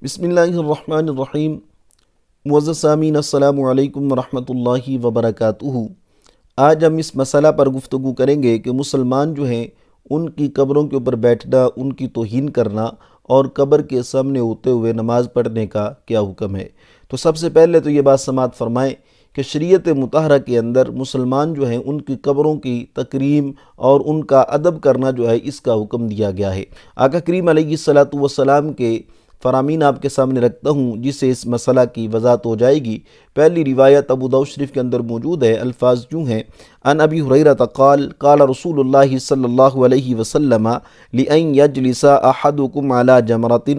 بسم اللہ الرحمن الرحیم۔ معزز سامعین، السلام علیکم ورحمۃ اللہ وبرکاتہ۔ آج ہم اس مسئلہ پر گفتگو کریں گے کہ مسلمان جو ہیں ان کی قبروں کے اوپر بیٹھنا، ان کی توہین کرنا اور قبر کے سامنے ہوتے ہوئے نماز پڑھنے کا کیا حکم ہے۔ تو سب سے پہلے تو یہ بات سماعت فرمائیں کہ شریعت مطہرہ کے اندر مسلمان جو ہیں ان کی قبروں کی تکریم اور ان کا ادب کرنا جو ہے اس کا حکم دیا گیا ہے۔ آقا کریم علیہ الصلوۃ والسلام کے فرامین آپ کے سامنے رکھتا ہوں جس سے اس مسئلہ کی وضاحت ہو جائے گی۔ پہلی روایت ابو داؤد شریف کے اندر موجود ہے، الفاظ یوں ہیں: ان ابی ہریرہ قال قال رسول اللہ صلی اللہ علیہ وسلم لئن یجلس احدکم علی جمرۃ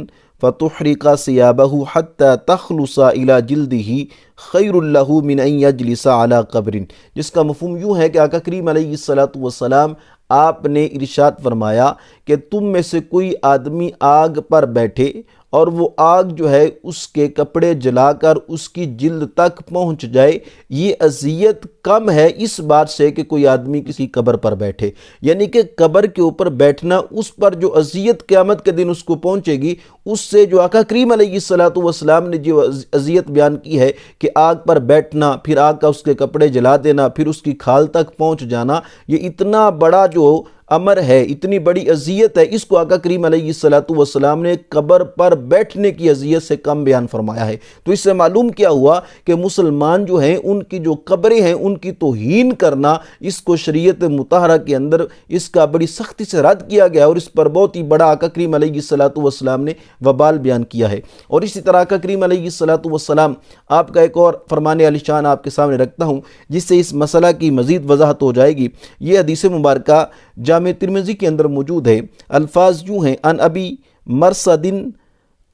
فتحرق ثیابہ حتی تخلص الی جلدہ خیر لہ من ان یجلس علی قبر، جس کا مفہوم یوں ہے کہ آقا کریم علیہ الصلوۃ والسلام آپ نے ارشاد فرمایا کہ تم میں سے کوئی آدمی آگ پر بیٹھے اور وہ آگ جو ہے اس کے کپڑے جلا کر اس کی جلد تک پہنچ جائے، یہ اذیت کم ہے اس بات سے کہ کوئی آدمی کسی قبر پر بیٹھے۔ یعنی کہ قبر کے اوپر بیٹھنا، اس پر جو اذیت قیامت کے دن اس کو پہنچے گی، اس سے جو آقا کریم علیہ الصلوۃ والسلام نے جو اذیت بیان کی ہے کہ آگ پر بیٹھنا، پھر آگ کا اس کے کپڑے جلا دینا، پھر اس کی کھال تک پہنچ جانا، یہ اتنا بڑا جو امر ہے، اتنی بڑی اذیت ہے، اس کو آقا کریم علیہ الصلوۃ والسلام نے قبر پر بیٹھنے کی اذیت سے کم بیان فرمایا ہے۔ تو اس سے معلوم کیا ہوا کہ مسلمان جو ہیں ان کی جو قبریں ہیں ان کی توہین کرنا، اس کو شریعت مطہرہ کے اندر اس کا بڑی سختی سے رد کیا گیا اور اس پر بہت ہی بڑا آقا کریم علیہ الصلوۃ والسلام نے وبال بیان کیا ہے۔ اور اسی طرح آقا کریم علیہ الصلوۃ والسلام آپ کا ایک اور فرمان عالی شان آپ کے سامنے رکھتا ہوں جس سے اس مسئلہ کی مزید وضاحت ہو جائے گی۔ یہ حدیث مبارکہ جامع ترمذی کے اندر موجود ہے، الفاظ یوں ہیں: ان ابی مرثد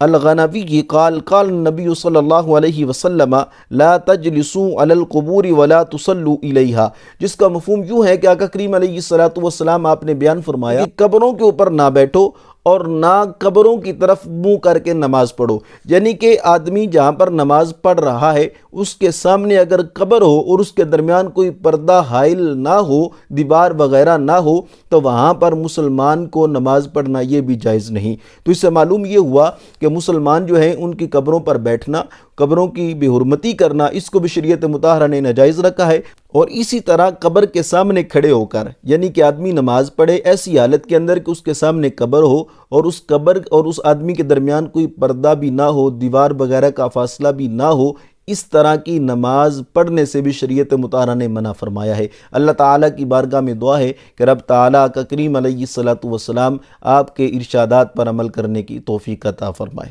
الغنوی قال قال النبی صلی اللہ علیہ وسلم لا تجلسوا علی القبور ولا تصلوا الیہا، جس کا مفہوم یوں ہے کہ آقا کریم علیہ الصلوۃ والسلام آپ نے بیان فرمایا کہ قبروں کے اوپر نہ بیٹھو اور نہ قبروں کی طرف منہ کر کے نماز پڑھو۔ یعنی کہ آدمی جہاں پر نماز پڑھ رہا ہے اس کے سامنے اگر قبر ہو اور اس کے درمیان کوئی پردہ حائل نہ ہو، دیوار وغیرہ نہ ہو، تو وہاں پر مسلمان کو نماز پڑھنا یہ بھی جائز نہیں۔ تو اس سے معلوم یہ ہوا کہ مسلمان جو ہیں ان کی قبروں پر بیٹھنا، قبروں کی بے حرمتی کرنا، اس کو بھی شریعت مطہرہ نے ناجائز رکھا ہے۔ اور اسی طرح قبر کے سامنے کھڑے ہو کر، یعنی کہ آدمی نماز پڑھے ایسی حالت کے اندر کہ اس کے سامنے قبر ہو اور اس قبر اور اس آدمی کے درمیان کوئی پردہ بھی نہ ہو، دیوار وغیرہ کا فاصلہ بھی نہ ہو، اس طرح کی نماز پڑھنے سے بھی شریعت مطہرہ نے منع فرمایا ہے۔ اللہ تعالیٰ کی بارگاہ میں دعا ہے کہ رب تعالیٰ کا کریم علیہ الصلوۃ والسلام آپ کے ارشادات پر عمل کرنے کی توفیق عطا فرمائے۔